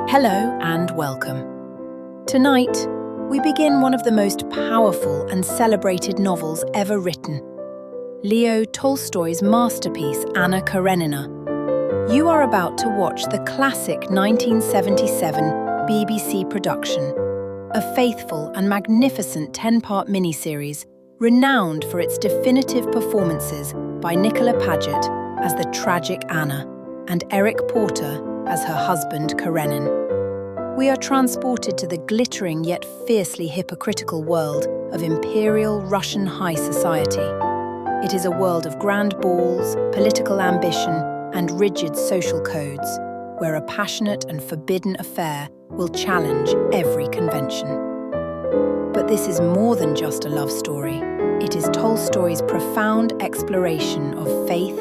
Hello and welcome. Tonight, we begin one of the most powerful and celebrated novels ever written, Leo Tolstoy's masterpiece, Anna Karenina. You are about to watch the classic 1977 BBC production, a faithful and magnificent 10-part miniseries renowned for its definitive performances by Nicola Paget as the tragic Anna and Eric Porter as her husband Karenin. We are transported to the glittering yet fiercely hypocritical world of imperial Russian high society. It is a world of grand balls, political ambition, and rigid social codes, where a passionate and forbidden affair will challenge every convention. But this is more than just a love story. It is Tolstoy's profound exploration of faith,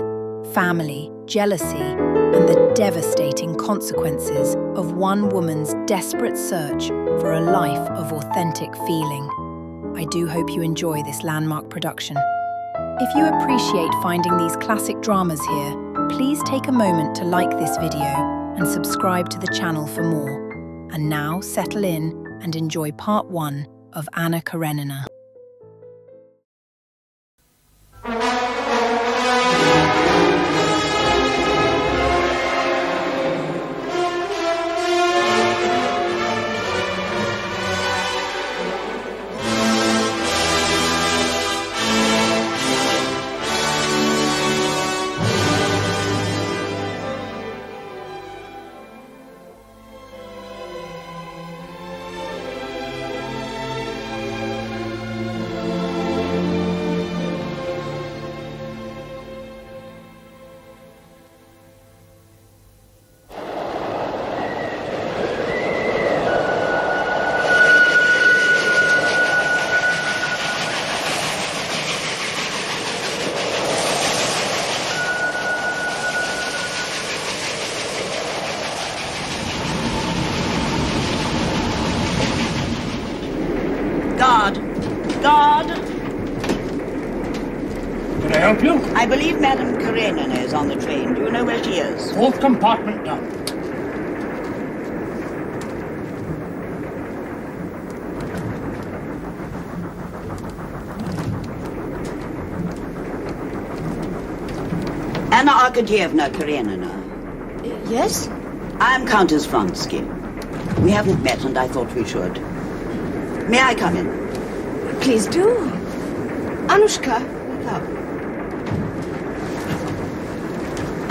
family, jealousy, and the devastating consequences of one woman's desperate search for a life of authentic feeling. I do hope you enjoy this landmark production. If you appreciate finding these classic dramas here, please take a moment to like this video and subscribe to the channel for more. And now settle in and enjoy part 1 of Anna Karenina. Guard! Can I help you? I believe Madame Karenina is on the train. Do you know where she is? Fourth compartment down. Anna Arkadyevna Karenina. Yes? I am Countess Vronsky. We haven't met and I thought we should. May I come in? Please do. Anushka, look up.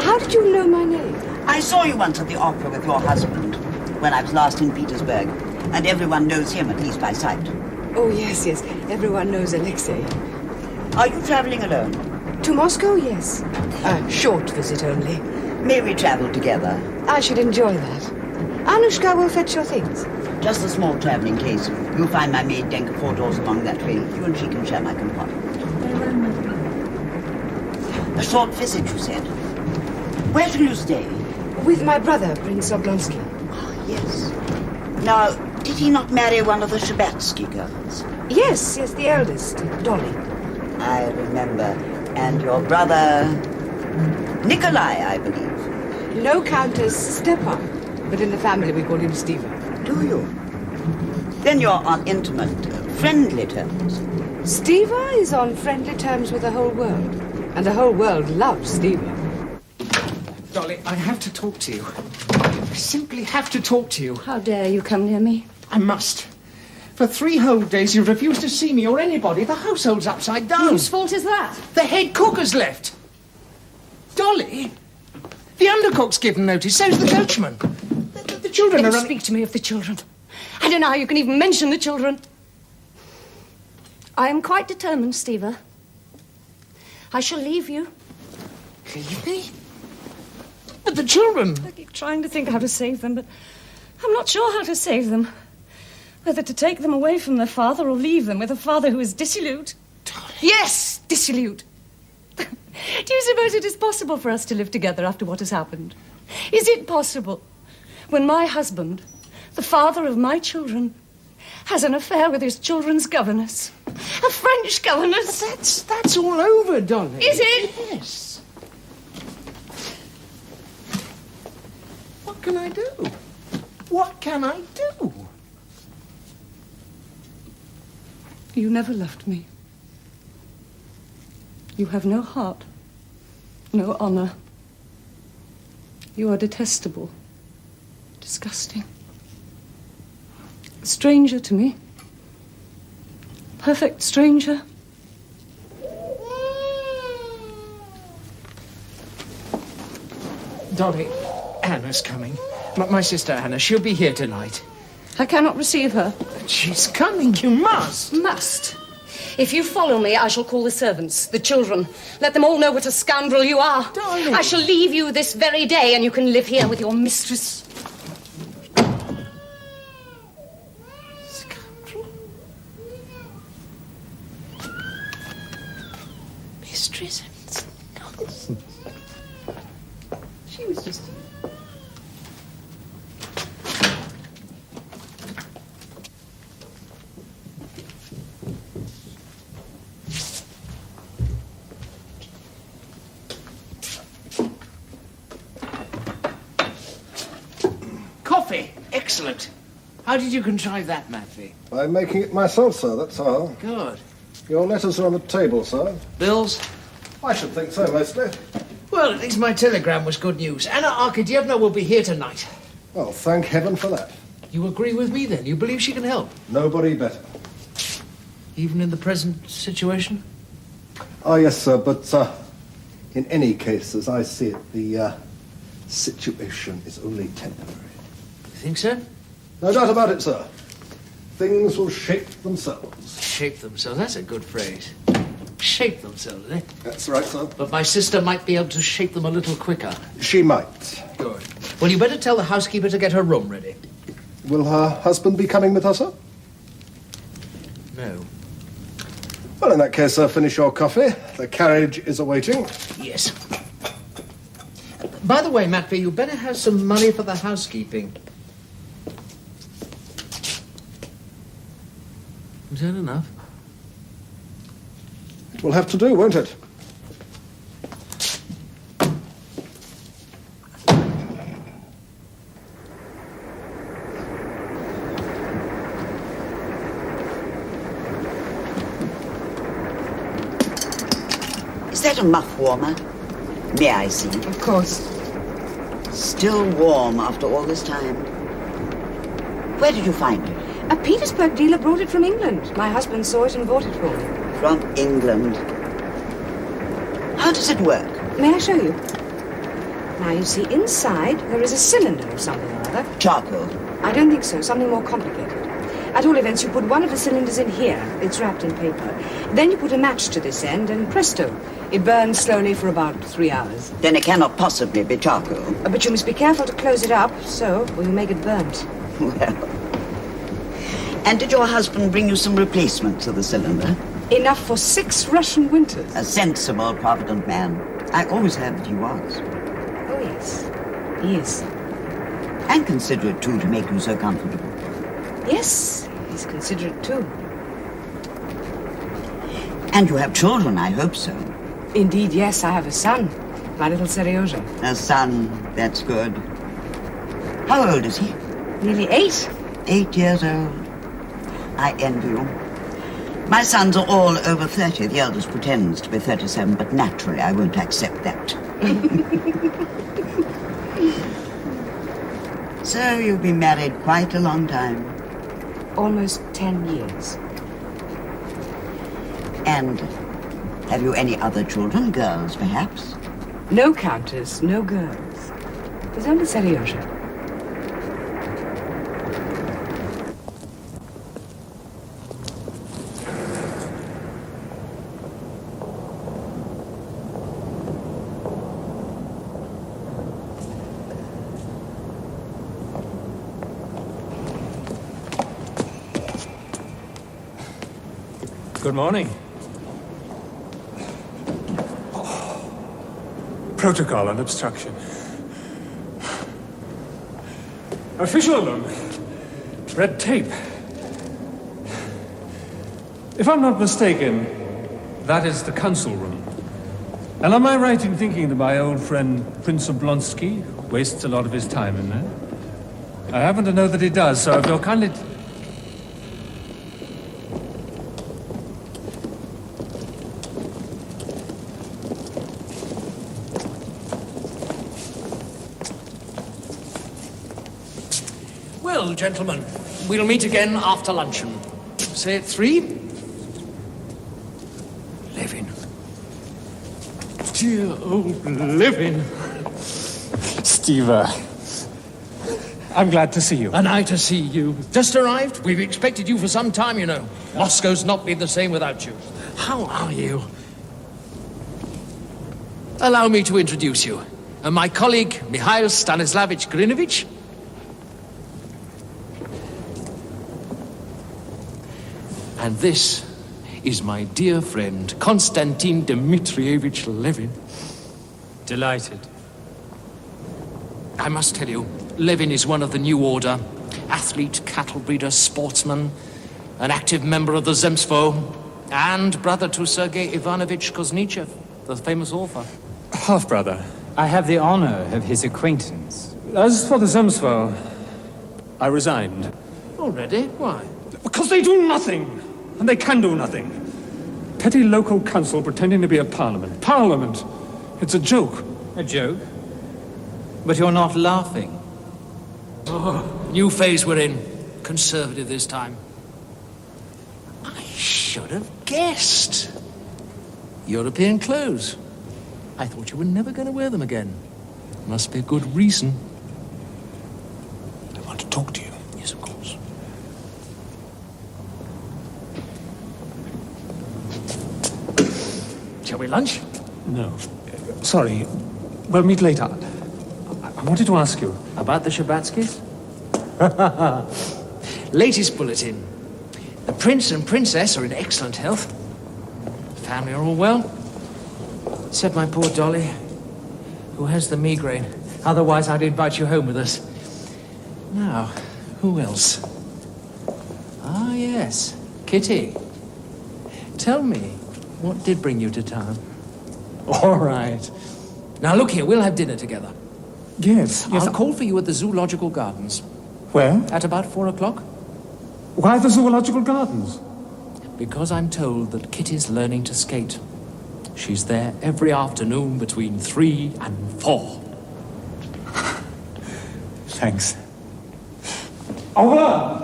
How did you know my name? I saw you once at the opera with your husband when I was last in Petersburg, and everyone knows him, at least by sight. Oh, yes. Everyone knows Alexei. Are you traveling alone? To Moscow, yes. A short visit only. May we travel together? I should enjoy that. Anushka will fetch your things. Just a small traveling case. You'll find my maid Denka 4 doors along that way. You and she can share my compartment. A short visit, you said. Where shall you stay? With my brother, Prince Oblonsky. Ah, yes. Now, did he not marry one of the Shabbatsky girls? Yes, the eldest, Dolly. I remember. And your brother... Nikolai, I believe. No, Countess, Stepan. But in the family we call him Stephen. Do you? Then you're on intimate, friendly terms. Steva is on friendly terms with the whole world. And the whole world loves Steva. Dolly, I have to talk to you. I simply have to talk to you. How dare you come near me? I must. For 3 whole days you've refused to see me or anybody. The household's upside down. Whose fault is that? The head cook has left. Dolly? The undercook's given notice, so's the coachman. The children are Don't running... speak to me of the children. I don't know how you can even mention the children. I am quite determined, Steva. I shall leave you. Leave me? But the children... I keep trying to think how to save them, but I'm not sure how to save them. Whether to take them away from their father or leave them with a father who is dissolute. Dolly. Yes, dissolute. Do you suppose it is possible for us to live together after what has happened? Is it possible when my husband, the father of my children, has an affair with his children's governess? A French governess? That's all over, Dolly. Is it? Yes. What can I do? What can I do? You never loved me. You have no heart, no honor. You are detestable, disgusting. A stranger to me. Perfect stranger. Dolly, Anna's coming. My sister Anna, she'll be here tonight. I cannot receive her. But she's coming, you must. Must. If you follow me, I shall call the servants, the children. Let them all know what a scoundrel you are. Darling. I shall leave you this very day, and you can live here with your mistress. Scoundrel? Mistress and nonsense. She was just... Coffee! Excellent. How did you contrive that, Matthew? I'm making it myself, sir, that's all. Good. Your letters are on the table, sir. Bills? I should think so, mostly. Well, at least my telegram was good news. Anna Arkadyevna will be here tonight. Well, thank heaven for that. You agree with me, then? You believe she can help? Nobody better. Even in the present situation? Ah, yes, sir, but, in any case, as I see it, the, situation is only temporary. You think so? No doubt about it, sir. Things will shape themselves. Shape themselves. That's a good phrase. Shape themselves, eh? That's right, sir. But my sister might be able to shape them a little quicker. She might. Good. Well, you better tell the housekeeper to get her room ready. Will her husband be coming with her, sir? No. Well, in that case, sir, finish your coffee. The carriage is awaiting. Yes. By the way, Matvey, you better have some money for the housekeeping. Is that enough? It will have to do, won't it? Is that a muff warmer? May I see? Of course. Still warm after all this time. Where did you find it? A Petersburg dealer brought it from England. My husband saw it and bought it for me. From England. How does it work? May I show you? Now, you see, inside there is a cylinder of something or other. Charcoal. I don't think so. Something more complicated. At all events, you put one of the cylinders in here. It's wrapped in paper. Then you put a match to this end, and presto, it burns slowly for about 3 hours. Then it cannot possibly be charcoal. But you must be careful to close it up, so will you make it burnt? Well. And did your husband bring you some replacements of the cylinder? Enough for 6 Russian winters. A sensible, provident man. I always heard that he was. Oh, yes. He is. And considerate, too, to make you so comfortable. Yes, he's considerate, too. And you have children, I hope so. Indeed, yes, I have a son. My little Seryoja. A son, that's good. How old is he? Nearly 8. 8 years old. I envy you. My sons are all over 30. The eldest pretends to be 37, but naturally I won't accept that. So you've been married quite a long time. Almost 10 years. And have you any other children? Girls, perhaps? No countess, no girls. There's only Seryoja. Good morning. Protocol and obstruction. Official red tape. If I'm not mistaken, that is the council room. And am I right in thinking that my old friend Prince Oblonsky wastes a lot of his time in there? I happen to know that he does, so if you'll kindly... Well, gentlemen, we'll meet again after luncheon. Say at 3. Levin. Dear old Levin. Steve, I'm glad to see you. And I to see you. Just arrived? We've expected you for some time, you know. Moscow's not been the same without you. How are you? Allow me to introduce you. My colleague, Mikhail Stanislavich Grinovich. And this is my dear friend, Konstantin Dmitrievich Levin. Delighted. I must tell you, Levin is one of the new order. Athlete, cattle breeder, sportsman, an active member of the Zemstvo, and brother to Sergei Ivanovich Kuznichev, the famous author. Half-brother. I have the honor of his acquaintance. As for the Zemstvo, I resigned. Already? Why? Because they do nothing, and they can do nothing. Petty local council pretending to be a parliament. Parliament! It's a joke. A joke? But you're not laughing. Oh, new phase we're in. Conservative this time. I should have guessed. European clothes. I thought you were never going to wear them again. Must be a good reason. I want to talk to you. Yes, of course. Shall we lunch? No. Sorry. We'll meet later. I wanted to ask you. About the Shabatskys? Latest bulletin. The prince and princess are in excellent health. The family are all well. Except my poor Dolly, who has the migraine. Otherwise, I'd invite you home with us. Now, who else? Ah, yes. Kitty. Tell me, what did bring you to town? All right. Now, look here, we'll have dinner together. Yes. I'll call for you at the Zoological Gardens. Where? At about 4 o'clock. Why the Zoological Gardens? Because I'm told that Kitty's learning to skate. She's there every afternoon between 3 and 4. Thanks. Au revoir!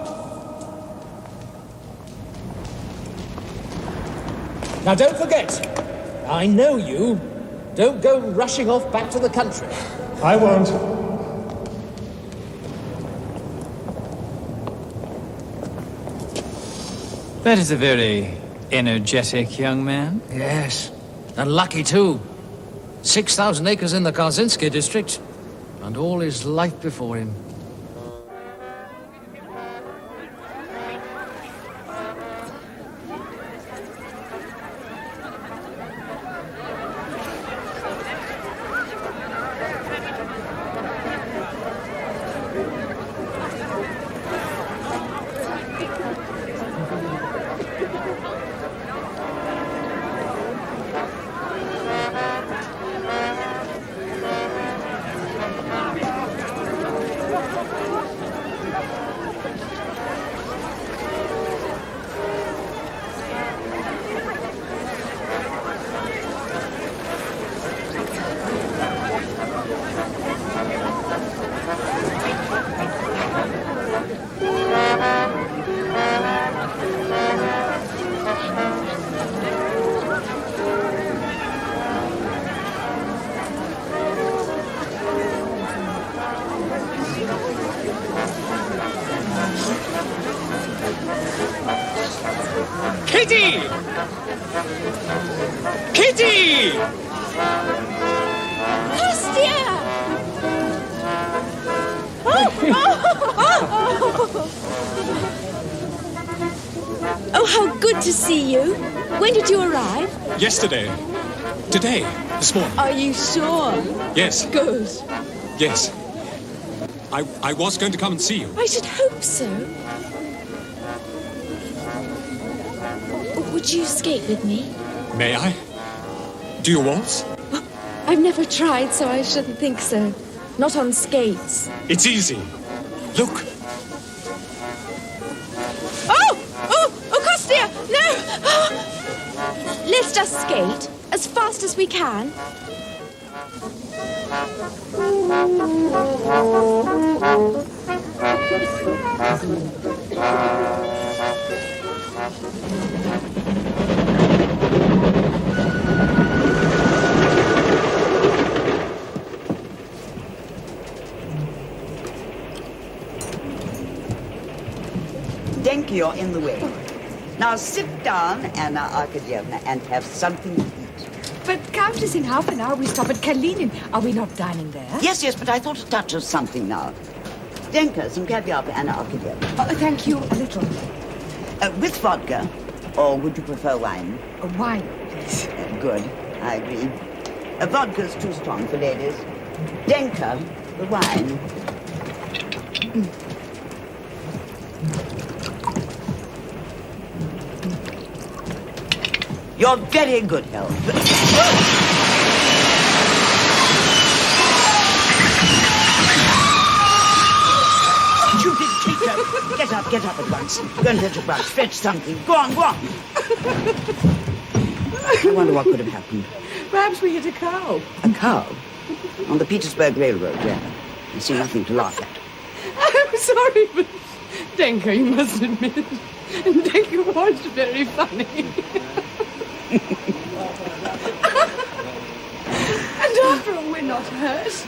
Now don't forget, I know you. Don't go rushing off back to the country. I won't. That is a very energetic young man. Yes, and lucky too. 6,000 acres in the Karzinski district, and all his life before him. Kitty! Kitty! Kostya! Oh, how good to see you. When did you arrive? Yesterday. Today. This morning. Are you sure? Yes. Good. Yes. I was going to come and see you. I should hope so. Would you skate with me? May I? Do you waltz? I've never tried, so I shouldn't think so. Not on skates. It's easy. Look! Oh, Kostya! No! Let's just skate as fast as we can. Denke, you're in the way. Now sit down, Anna Arkadyevna, and have something to eat. But, Countess, in half an hour we stop at Karenina. Are we not dining there? Yes, but I thought a touch of something now. Denke, some caviar for Anna Arkadyevna. Oh, thank you, a little. With vodka, or would you prefer wine? Wine, please. Good, I agree. Vodka's too strong for ladies. Denke, the wine. You're very good health. Stupid creature! Get up at once. Go and fetch a brush. Fetch something. Go on. I wonder what could have happened. Perhaps we hit a cow. A cow? On the Petersburg Railroad, yeah. I see nothing to laugh at. I'm sorry, but Denke, you must admit, Denke was very funny. And after all, we're not hurt.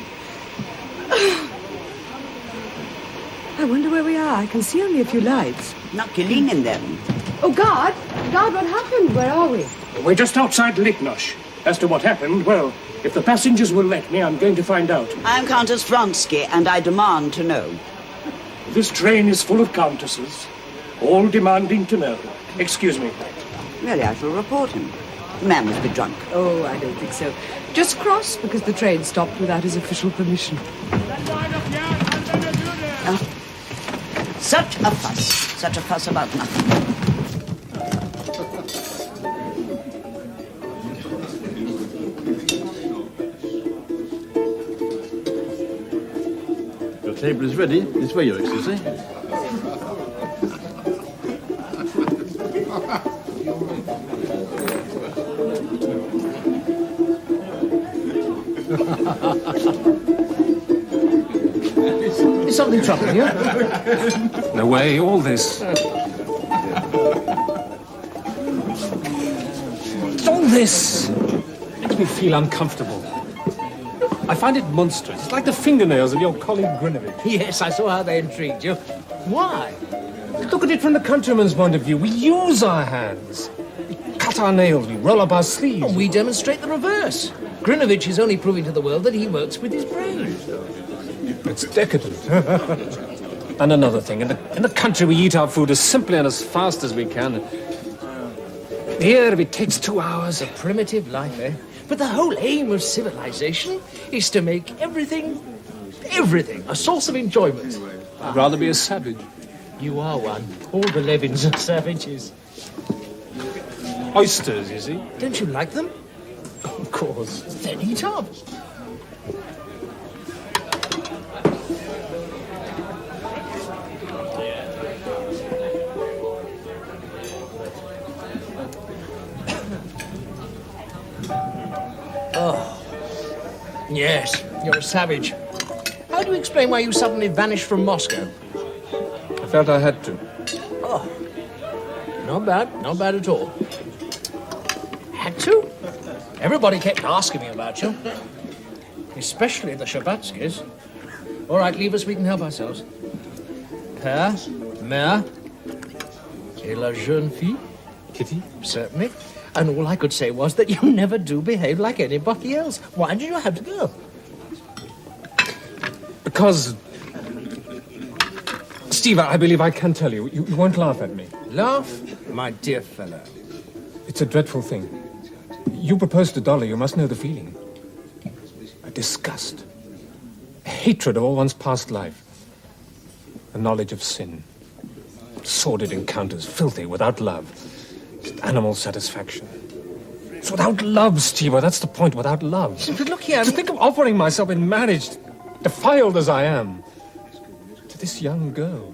I wonder where we are. I can see only a few lights. Not Karenina, then. Oh, guard! Guard, what happened? Where are we? We're just outside Lignosh. As to what happened, well, if the passengers will let me, I'm going to find out. I'm Countess Vronsky, and I demand to know. This train is full of countesses, all demanding to know. Excuse me. Really, I shall report him. The man must be drunk. Oh, I don't think so. Just cross because the train stopped without his official permission. Such a fuss about nothing. Your table is ready. This way, Your Excellency. Is something troubling you? No way, all this. All this makes me feel uncomfortable. I find it monstrous. It's like the fingernails of your colleague Grinovich. Yes, I saw how they intrigued you. Why? Look at it from the countryman's point of view. We use our hands. We cut our nails, we roll up our sleeves. And we demonstrate the reverse. Grinovich is only proving to the world that he works with his brain. It's decadent. And another thing, in the country we eat our food as simply and as fast as we can. Here it takes 2 hours. A primitive life, eh? But the whole aim of civilization is to make everything, a source of enjoyment. I'd rather be a savage. You are one. All the Levins are savages. Oysters, you see. Don't you like them? Of course. Then eat up. Oh. Yes, you're a savage. How do you explain why you suddenly vanished from Moscow? I felt I had to. Oh. Not bad at all. Had to? Everybody kept asking me about you. Especially the Shabatskys. All right, leave us, we can help ourselves. Père, mère, et la jeune fille? Kitty? Certainly. And all I could say was that you never do behave like anybody else. Why did you have to go? Because... Steve, I believe I can tell you. You won't laugh at me. Laugh? My dear fellow. It's a dreadful thing. You proposed to Dolly, you must know the feeling. A disgust. A hatred of all one's past life. A knowledge of sin. Sordid encounters, filthy, without love. Just animal satisfaction. It's without love, Steve, that's the point, without love. But look here... To think of offering myself in marriage, defiled as I am. To this young girl.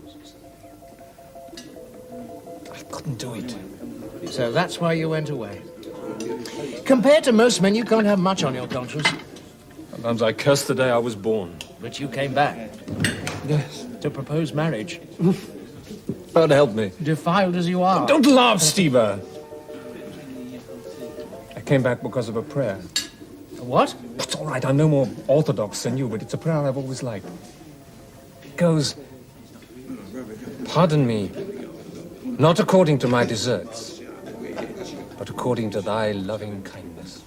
I couldn't do it. So that's why you went away. Compared to most men, you can't have much on your conscience. Sometimes I curse the day I was born. But you came back. Yes. To propose marriage. God help me. Defiled as you are. Don't laugh, Steva. I came back because of a prayer. A what? It's all right, I'm no more orthodox than you, but it's a prayer I've always liked. It goes, pardon me, not according to my deserts, but according to thy loving kindness.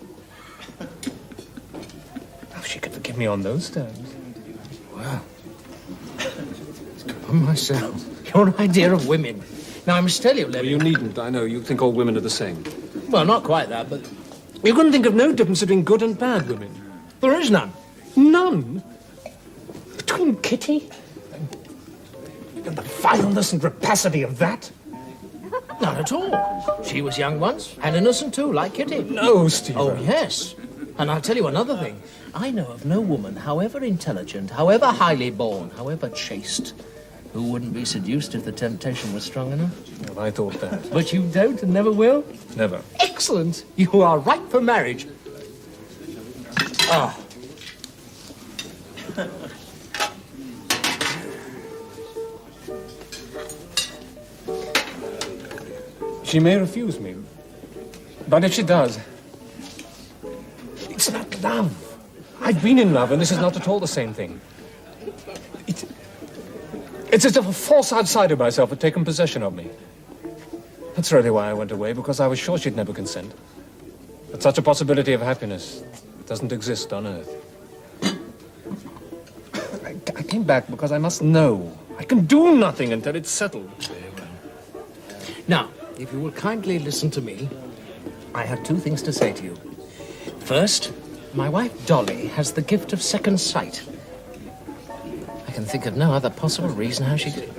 Oh, she could forgive me on those terms. Well, on myself. Your idea of women. Now, I must tell you, Levy... Well, you needn't, I know. You think all women are the same. Well, not quite that, but... You couldn't think of no difference between good and bad women. There is none. None? Between Kitty and the vileness and rapacity of that? Not at all. She was young once, and innocent too, like Kitty. No, Steve. Oh, yes. And I'll tell you another thing. I know of no woman, however intelligent, however highly born, however chaste, who wouldn't be seduced if the temptation was strong enough. Well, I thought that. But you don't and never will? Never. Excellent. You are right for marriage. Ah. She may refuse me, but if she does, it's not love. I've been in love, and this is not at all the same thing. It's as if a false outsider myself had taken possession of me. That's really why I went away, because I was sure she'd never consent. But such a possibility of happiness doesn't exist on Earth. I came back because I must know. I can do nothing until it's settled. Now, if you will kindly listen to me, I have two things to say to you. First, my wife Dolly has the gift of second sight. I can think of no other possible reason how she could...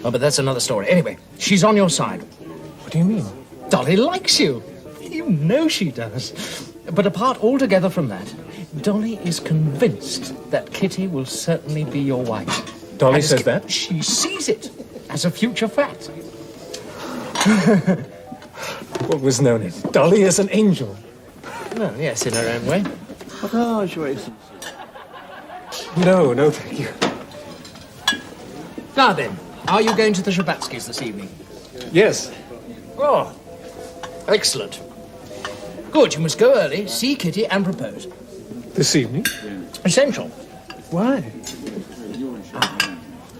Oh, but that's another story. Anyway, she's on your side. What do you mean? Dolly likes you. You know she does. But apart altogether from that, Dolly is convinced that Kitty will certainly be your wife. Dolly says that? She sees it as a future fact. What was known as Dolly is an angel. Well, yes, in her own way. Oh, Your Excellency. No, thank you. Now then, are you going to the Shabatskys this evening? Yes. Oh, excellent. Good, you must go early, see Kitty and propose. This evening? Essential. Why?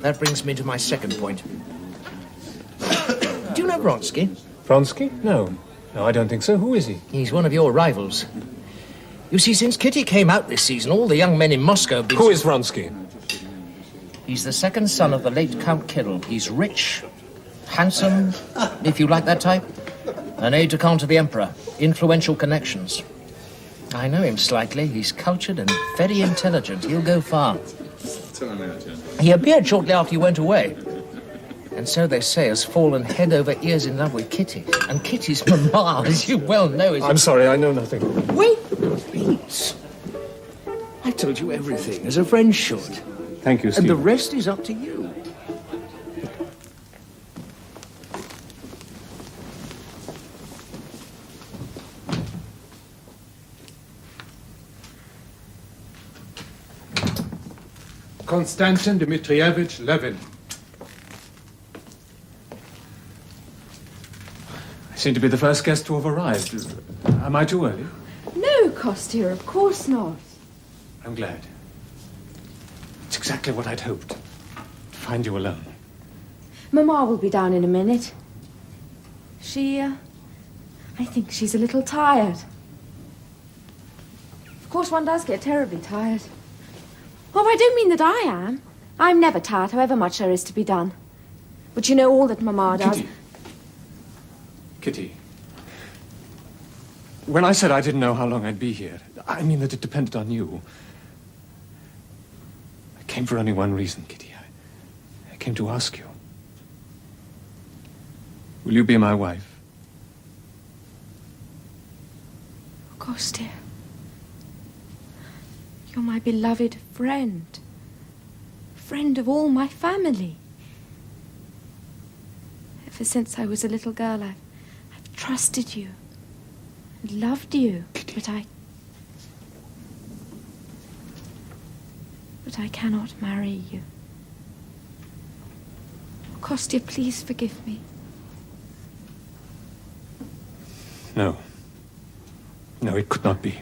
That brings me to my second point. Do you know Vronsky? Vronsky? No, I don't think so. Who is he? He's one of your rivals. You see, since Kitty came out this season, all the young men in Moscow have been... Who is Vronsky? He's the second son of the late Count Kirill. He's rich, handsome, if you like that type. An aide-de-camp to the Emperor. Influential connections. I know him slightly. He's cultured and very intelligent. He'll go far. He appeared shortly after you went away. And so they say has fallen head over ears in love with Kitty. And Kitty's mamma, as you well know, is... I'm sorry, I know nothing. Wait, please. I told you everything, as a friend should. Thank you, Steve. And the rest is up to you. Konstantin Dmitrievich Levin. I seem to be the first guest to have arrived. Am I too early? No, Kostya, of course not. I'm glad. It's exactly what I'd hoped. To find you alone. Mama will be down in a minute. I think she's a little tired. Of course, one does get terribly tired. Oh, I don't mean that I am. I'm never tired, however much there is to be done. But you know all that Mama does. Kitty. When I said I didn't know how long I'd be here, I mean that it depended on you. I came for only one reason, Kitty. I came to ask you. Will you be my wife? Of course, dear. You're my beloved friend. friend of all my family. Ever since I was a little girl, I've trusted you and loved you. Kitty. But I cannot marry you. Kostya, please forgive me. No. No, it could not be.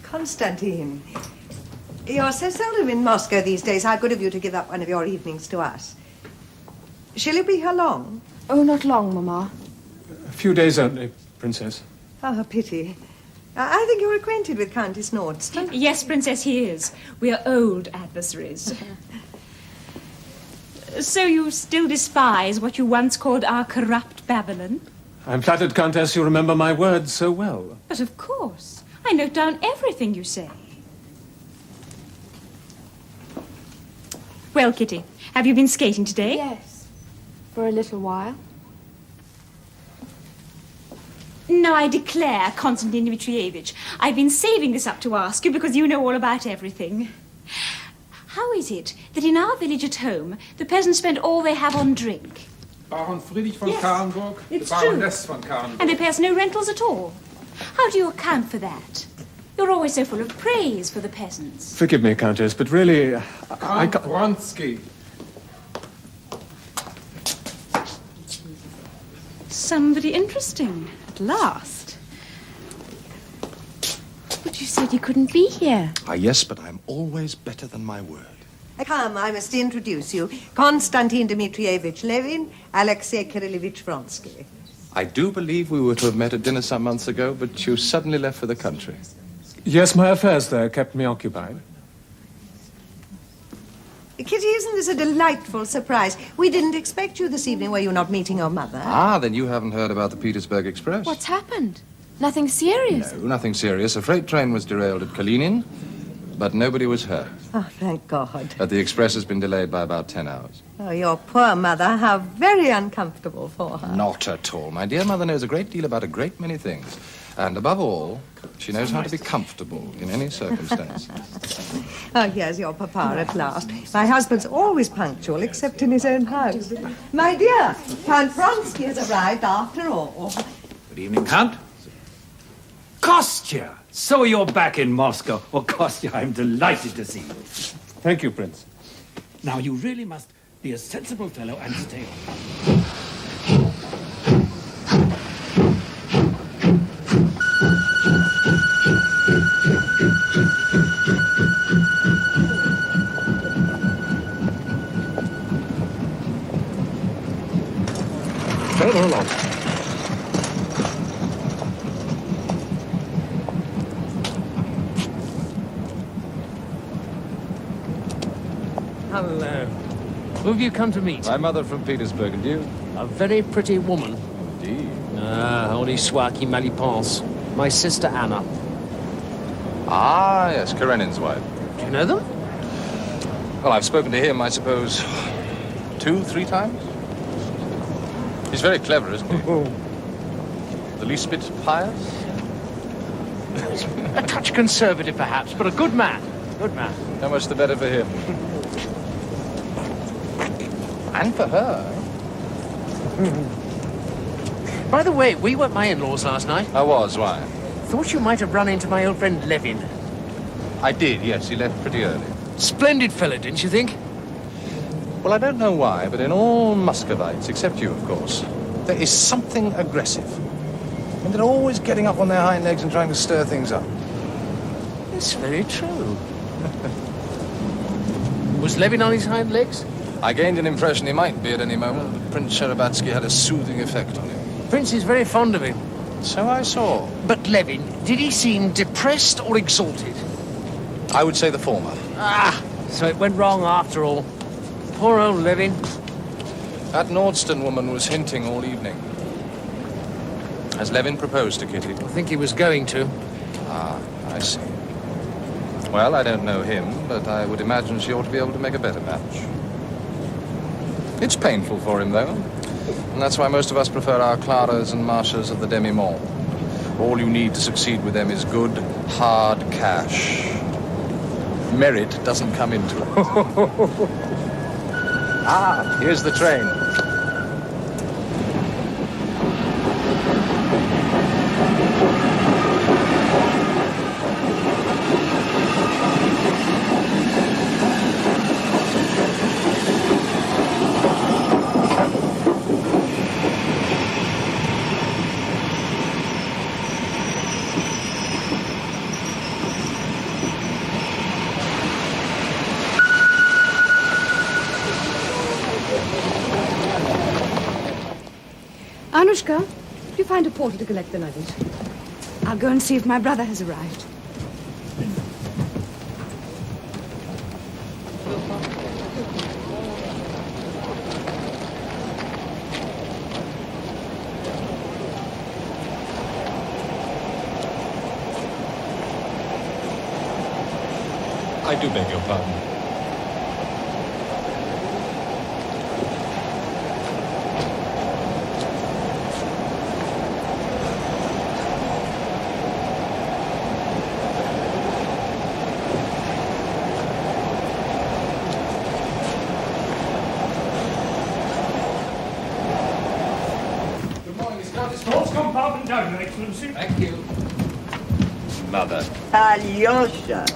Konstantin, you're so seldom in Moscow these days. How good of you to give up one of your evenings to us. Shall you be here long? Oh, not long, Mamma. A few days only, Princess. Oh, a pity. I think you're acquainted with Countess Nordstrom. Yes, Princess, he is. We are old adversaries. So you still despise what you once called our corrupt Babylon? I'm flattered, Countess, you remember my words so well. But of course. I note down everything you say. Well, Kitty, have you been skating today? Yes, for a little while. No, I declare, Konstantin Dmitrievich, I've been saving this up to ask you because you know all about everything. How is it that in our village at home, the peasants spend all they have on drink? Baron Friedrich von Yes, Karenburg, the it's Baroness von Karenburg. And they pay us no rentals at all. How do you account for that? You're always so full of praise for the peasants. Forgive me, Countess, but really, Count Vronsky. Somebody interesting, at last. But you said you couldn't be here. Ah, yes, but I'm always better than my word. Come, I must introduce you. Konstantin Dmitrievich Levin, Alexei Kirillevich Vronsky. I do believe we were to have met at dinner some months ago, but you suddenly left for the country. Yes, my affairs there kept me occupied. Kitty, isn't this a delightful surprise? We didn't expect you this evening. Were you not meeting your mother? Ah, then you haven't heard about the Petersburg Express? What's happened? Nothing serious? No, nothing serious. A freight train was derailed at Kalinin, but nobody was hurt. Oh, thank God. But the express has been delayed by about 10 hours. Oh, your poor mother. How very uncomfortable for her. Not at all. My dear mother knows a great deal about a great many things. And above all, she knows how to be comfortable in any circumstance. Oh, here's your papa at last. My husband's always punctual, except in his own house. My dear, Count Vronsky has arrived after all. Good evening, Count. Kostya! So you're back in Moscow. Oh, Kostya, I'm delighted to see you. Thank you, Prince. Now, you really must be a sensible fellow and stay on. Go along. Hello. Who have you come to meet? My mother from Petersburg, and you? A very pretty woman. Indeed. Only soit qui mal y pense. My sister Anna. Ah, yes, Karenin's wife. Do you know them? Well, I've spoken to him, I suppose, 2, 3 times. He's very clever, isn't he? The least bit pious? A touch conservative, perhaps, but a good man. Good man. How much the better for him. And for her. By the way, we were at my in-laws last night. I was, why? Thought you might have run into my old friend Levin. I did, yes. He left pretty early. Splendid fellow, didn't you think? Well, I don't know why, but in all Muscovites, except you, of course, there is something aggressive. And they're always getting up on their hind legs and trying to stir things up. It's very true. Was Levin on his hind legs? I gained an impression he might be at any moment, but Prince Sharabatsky had a soothing effect on him. Prince is very fond of him. So I saw. But Levin, did he seem depressed or exalted? I would say the former. Ah, so it went wrong after all. Poor old Levin. That Nordstrom woman was hinting all evening. Has Levin proposed to Kitty? I think he was going to. Ah, I see. Well, I don't know him, but I would imagine she ought to be able to make a better match. It's painful for him, though. And that's why most of us prefer our Claras and Marshas of the demi-monde. All you need to succeed with them is good, hard cash. Merit doesn't come into it. Ah, here's the train. Anushka, did you find a porter to collect the luggage? I'll go and see if my brother has arrived. I do beg your pardon. Compartment down, Your Excellency. Thank you. Mother. Alyosha.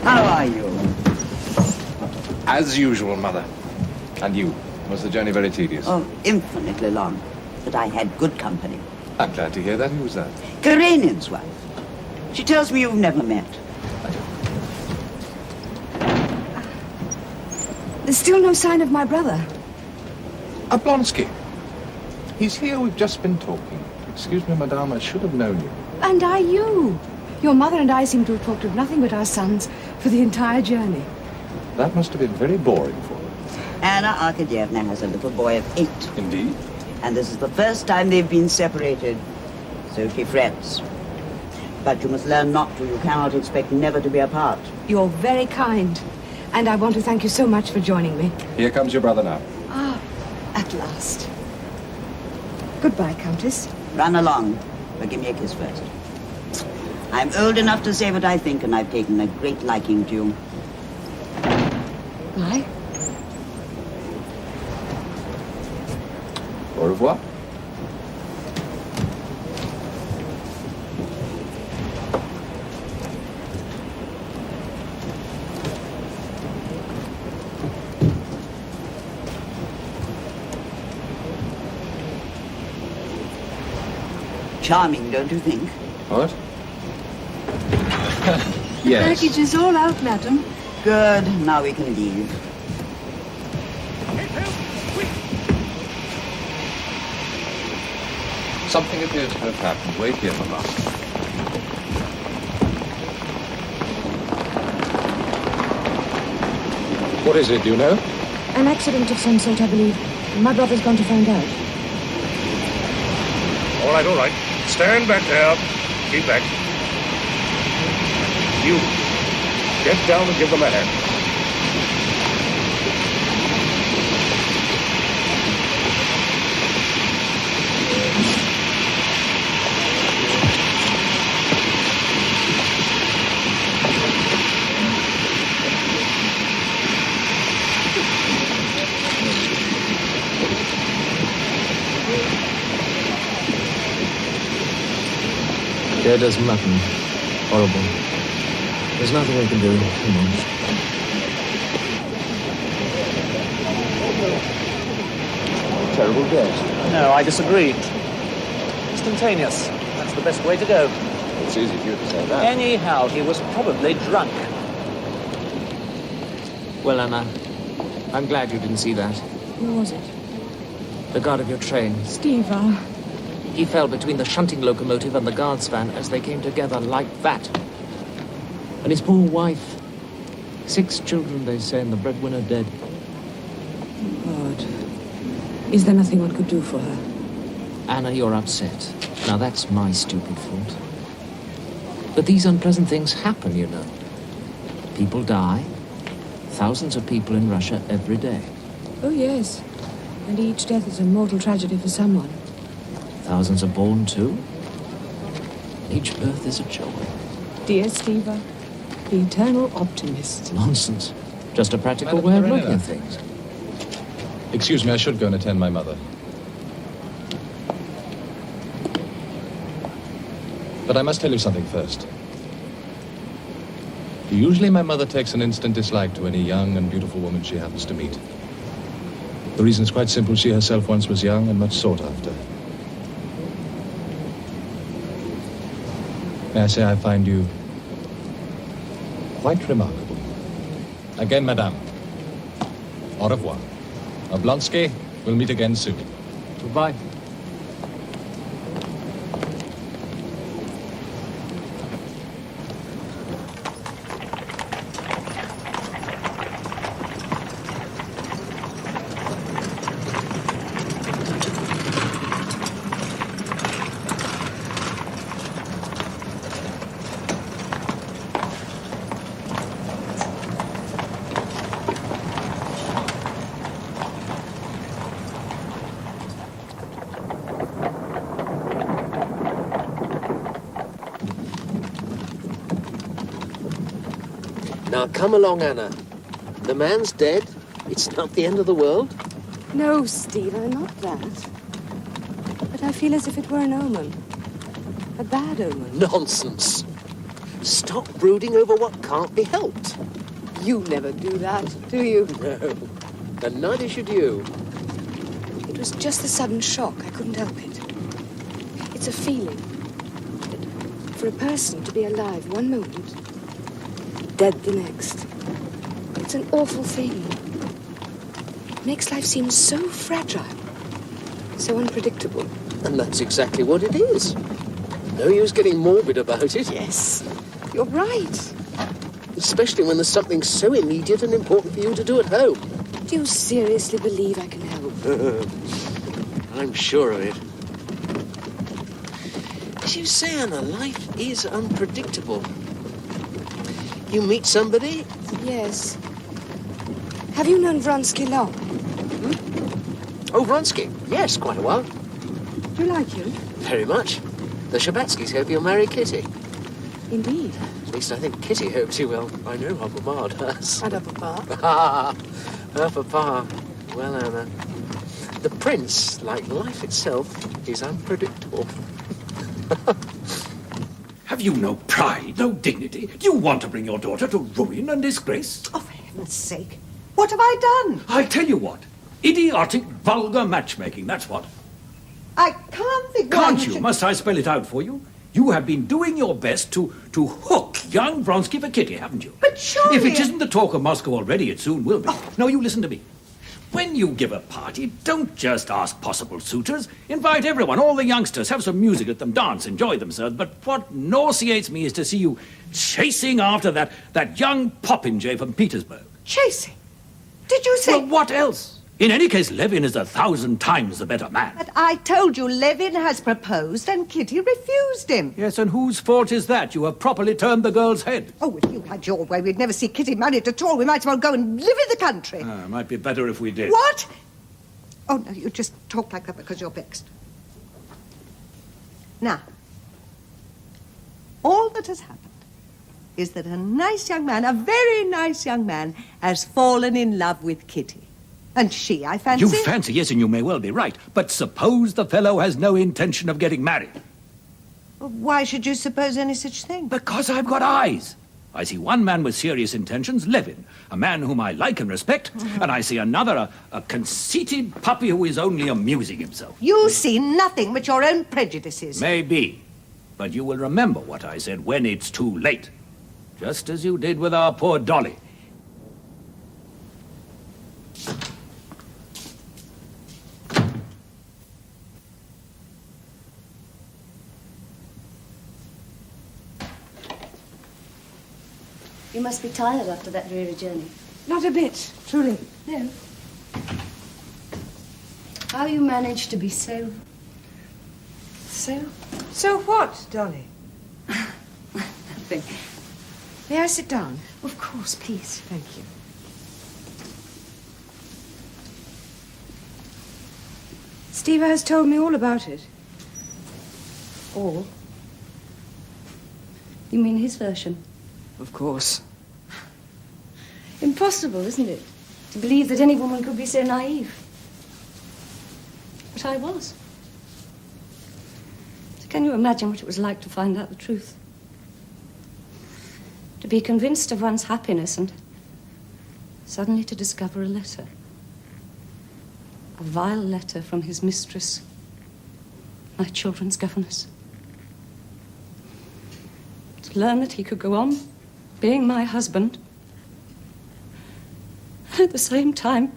How are you? As usual, Mother. And you? Was the journey very tedious? Oh, infinitely long. But I had good company. I'm glad to hear that. Who was that? Karenina's wife. She tells me you've never met. There's still no sign of my brother. Oblonsky. He's here. We've just been talking. Excuse me, Madame, I should have known you. And I you. Your mother and I seem to have talked of nothing but our sons for the entire journey. That must have been very boring for you. Anna Arkadyevna has a little boy of 8. Indeed? And this is the first time they've been separated. So she frets. But you must learn not to. You cannot expect never to be apart. You're very kind. And I want to thank you so much for joining me. Here comes your brother now. Ah, at last. Goodbye, Countess. Run along. But give me a kiss first. I'm old enough to say what I think, and I've taken a great liking to you. Bye. Au revoir. Charming, don't you think? What? Yes. Package is all out, madam. Good. Now we can leave. Something appears to have happened. Wait here, Mama. What is it, do you know? An accident of some sort, I believe. My brother's gone to find out. All right, all right. Stand back there. Keep back. You. Get down and give them a hand. Dead as mutton. Horrible. There's nothing we can do. Come on. Terrible death. No, I disagree. Instantaneous. That's the best way to go. It's easy for you to say that. Anyhow, he was probably drunk. Well, Anna, I'm glad you didn't see that. Who was it? The guard of your train. Steve, He fell between the shunting locomotive and the guard's van as they came together like that. And his poor wife. 6 children, they say, and the breadwinner dead. God. Is there nothing one could do for her? Anna, you're upset. Now, that's my stupid fault. But these unpleasant things happen, you know. People die. Thousands of people in Russia every day. Oh, yes. And each death is a mortal tragedy for someone. Thousands are born too. Each birth is a joy. Dear Steva, the eternal optimist. Nonsense. Just a practical Madam way of Karenina. looking at things. Excuse me, I should go and attend my mother. But I must tell you something first. Usually my mother takes an instant dislike to any young and beautiful woman she happens to meet. The reason's quite simple. She herself once was young and much sought after. May I say I find you quite remarkable. Again, madame. Au revoir. Oblonsky, we'll meet again soon. Goodbye. Now, come along, Anna. The man's dead. It's not the end of the world. No, Steva, not that. But I feel as if it were an omen. A bad omen. Nonsense. Stop brooding over what can't be helped. You never do that, do you? No. And neither should you. It was just a sudden shock. I couldn't help it. It's a feeling that for a person to be alive one moment, dead the next. It's an awful thing. It makes life seem so fragile, so unpredictable. And that's exactly what it is. No use getting morbid about it. Yes, you're right. Especially when there's something so immediate and important for you to do at home. Do you seriously believe I can help? I'm sure of it. As you say, Anna, life is unpredictable. You meet somebody? Yes. Have you known Vronsky long? Oh, Vronsky. Yes, quite a while. Do you like him? Very much. The Shabatskys hope you'll marry Kitty. Indeed. At least I think Kitty hopes you will. I know her Mama does. And her papa? Ah, her papa. Well, Anna, the prince, like life itself, is unpredictable. Have you no pride, no dignity? Do you want to bring your daughter to ruin and disgrace? Oh, for heaven's sake. What have I done? I tell you what. Idiotic, vulgar matchmaking, that's what. I can't think why Can't you? should- Must I spell it out for you? You have been doing your best to hook young Vronsky for Kitty, haven't you? But surely... If it isn't the talk of Moscow already, it soon will be. No, you listen to me. When you give a party, don't just ask possible suitors. Invite everyone, all the youngsters, have some music, let them dance, enjoy themselves. But what nauseates me is to see you chasing after that young popinjay from Petersburg. Chasing? Did you say... Well, what else? In any case, Levin is 1,000 times the better man. But I told you Levin has proposed and Kitty refused him. Yes, and whose fault is that? You have properly turned the girl's head. Oh, if you had your way, we'd never see Kitty married at all. We might as well go and live in the country. Might be better if we did. What? Oh, no, you just talk like that because you're vexed. Now, all that has happened is that a nice young man, a very nice young man, has fallen in love with Kitty. And she, I fancy... You fancy, yes, and you may well be right. But suppose the fellow has no intention of getting married. Well, why should you suppose any such thing? Because I've got eyes. I see one man with serious intentions, Levin, a man whom I like and respect, and I see another, a conceited puppy who is only amusing himself. You see nothing but your own prejudices. Maybe. But you will remember what I said when it's too late. Just as you did with our poor Dolly. You must be tired after that dreary journey. Not a bit, truly. No. How you manage to be so... So what, Dolly? Nothing. May I sit down? Of course, please. Thank you. Steva has told me all about it. All? You mean his version? Of course. Impossible, isn't it? To believe that any woman could be so naive. But I was. So can you imagine what it was like to find out the truth? To be convinced of one's happiness and suddenly to discover a letter. A vile letter from his mistress, my children's governess. To learn that he could go on being my husband, and at the same time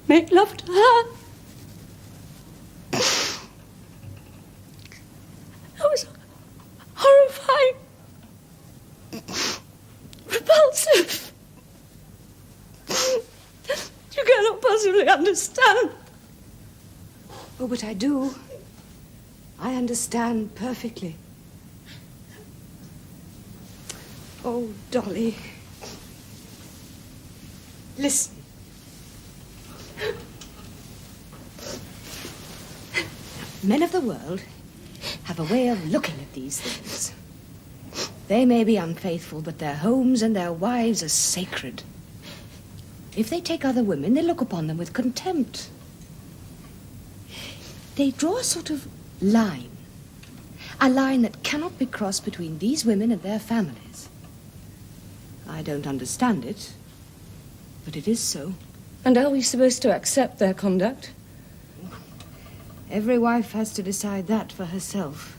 make love to her. That was horrifying, repulsive. You cannot possibly understand. Oh, but I do. I understand perfectly. Oh, Dolly. Listen. Men of the world have a way of looking at these things. They may be unfaithful, but their homes and their wives are sacred. If they take other women, they look upon them with contempt. They draw a sort of line. A line that cannot be crossed between these women and their families. I don't understand it, but it is so. And are we supposed to accept their conduct? Every wife has to decide that for herself.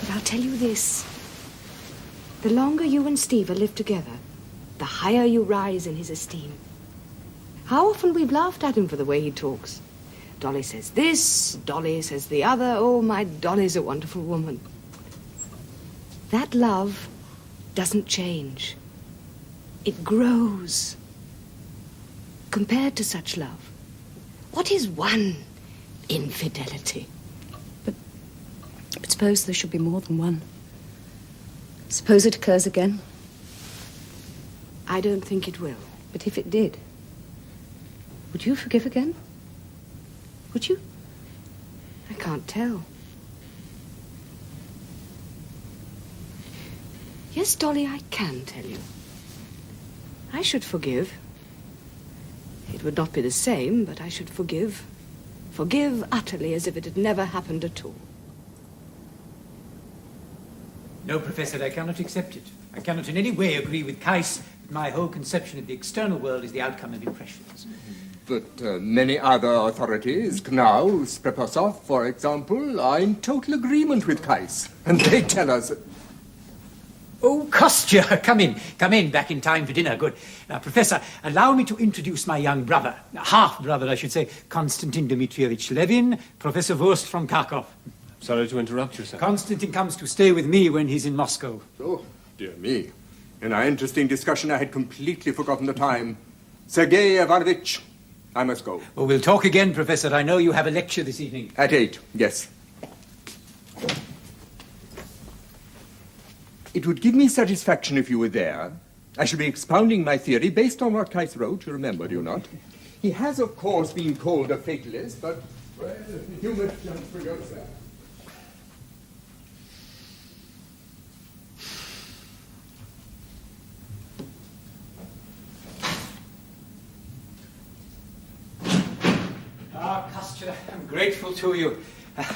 But I'll tell you this. The longer you and Steve live together, the higher you rise in his esteem. How often we've laughed at him for the way he talks. Dolly says this, Dolly says the other. Oh, my Dolly's a wonderful woman. That love doesn't change. It grows. Compared to such love, what is one infidelity? But suppose there should be more than one. Suppose it occurs again. I don't think it will. But if it did, would you forgive again? Would you? I can't tell. Yes, Dolly, I can tell you. I should forgive. It would not be the same, but I should forgive. Forgive utterly, as if it had never happened at all. No, Professor, I cannot accept it. I cannot in any way agree with Kais that my whole conception of the external world is the outcome of impressions. But many other authorities, Knaus, Professor, for example, are in total agreement with Kais. And they tell us... Oh, Kostya, come in, back in time for dinner, good. Now, Professor, allow me to introduce my young brother, half-brother, I should say, Konstantin Dmitrievich Levin, Professor Wurst from Kharkov. Sorry to interrupt you, sir. Konstantin comes to stay with me when he's in Moscow. Oh, dear me. In our interesting discussion, I had completely forgotten the time. Sergei Ivanovich, I must go. Well, we'll talk again, Professor. I know you have a lecture this evening. At 8, yes. It would give me satisfaction if you were there. I shall be expounding my theory based on what Kais wrote, you remember, do you not? He has, of course, been called a fatalist, but, well, you must jump for yourself. Ah, Kostya, I'm grateful to you.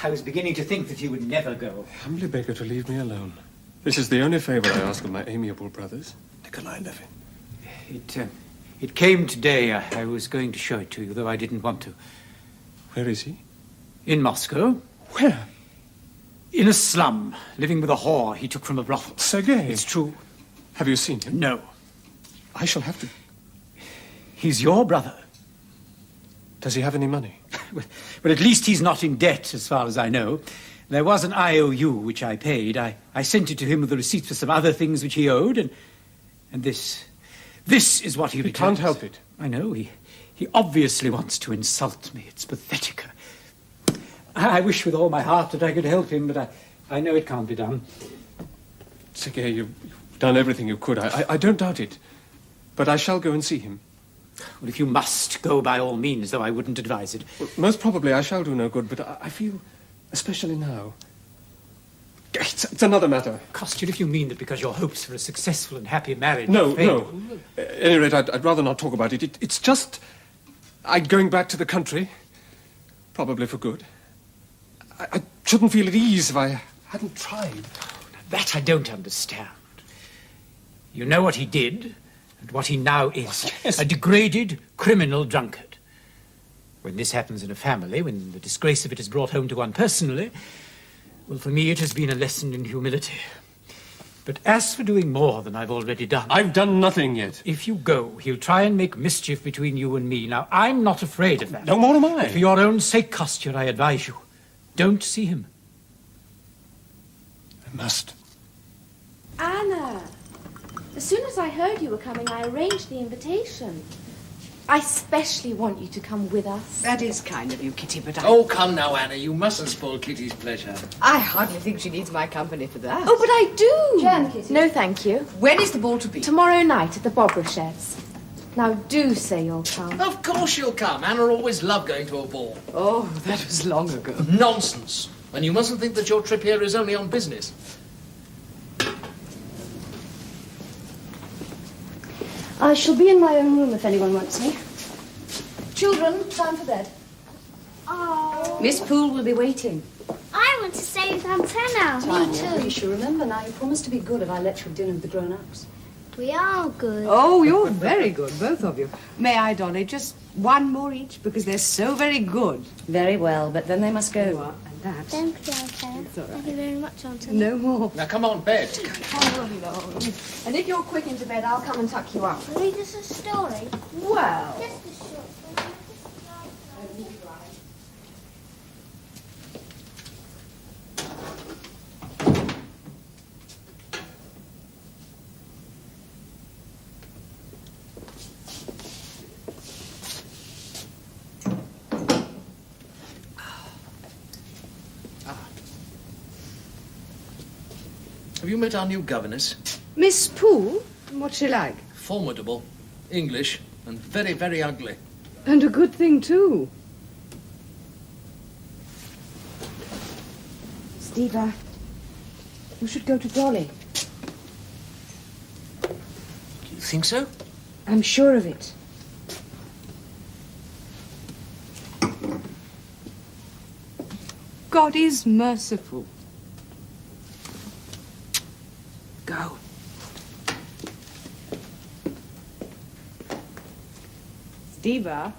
I was beginning to think that you would never go. Humbly beg her to leave me alone. This is the only favor I ask of my amiable brothers. Nikolai Levin. It came today. I was going to show it to you, though I didn't want to. Where is he? In Moscow. Where? In a slum, living with a whore he took from a brothel. Sergei. It's true. Have you seen him? No. I shall have to... He's your brother. Does he have any money? Well, at least he's not in debt, as far as I know. There was an IOU which I paid. I sent it to him with the receipts for some other things which he owed, and this is what he returns. Can't help it. I know. He obviously wants to insult me. It's pathetic. I wish with all my heart that I could help him, but I know it can't be done. Sergei, you've done everything you could. I don't doubt it. But I shall go and see him. Well, if you must, go by all means, though I wouldn't advise it. Well, most probably I shall do no good, but I feel, especially now... It's another matter. Costume, if you mean that because your hopes for a successful and happy marriage... No. fail. At any rate, I'd rather not talk about it. It's just... I'm going back to the country. Probably for good. I shouldn't feel at ease if I hadn't tried. That I don't understand. You know what he did, and what he now is. Yes. A degraded, criminal drunkard. When this happens in a family, when the disgrace of it is brought home to one personally, well, for me it has been a lesson in humility. But as for doing more than I've already done... I've done nothing yet. If you go, he'll try and make mischief between you and me. Now, I'm not afraid of that. No more am I. But for your own sake, Kostya, I advise you, don't see him. I must. Anna, as soon as I heard you were coming, I arranged the invitation. I specially want you to come with us. That is kind of you, Kitty, but Oh, come now, Anna. You mustn't spoil Kitty's pleasure. I hardly think she needs my company for that. Oh, but I do. Jan, Kitty. No, thank you. When is the ball to be? Tomorrow night at the Bobrashevs. Now, do say you'll come. Of course she'll come. Anna always loved going to a ball. Oh, that was long ago. Nonsense. And you mustn't think that your trip here is only on business. I shall be in my own room if anyone wants me. Children, time for bed. Oh. Miss Poole will be waiting. I want to stay with Antenna. Tanya, we shall remember now. You promised to be good if I let you have dinner with the grown-ups. We are good. Oh, you're very good, both of you. May I, Dolly, just one more each, because they're so very good. Very well, but then they must go. You are, and that. Thank you, Antenna. It's all right. Thank you very much, Antenna. No more. Now, come on, bed. And if you're quick into bed, I'll come and tuck you up. Read us a story. Well... Just a short one. Have you met our new governess? Miss Poole? What's she like? Formidable. English. And very, very ugly. And a good thing, too. Steva, you should go to Dolly. You think so? I'm sure of it. God is merciful. Go. Steva.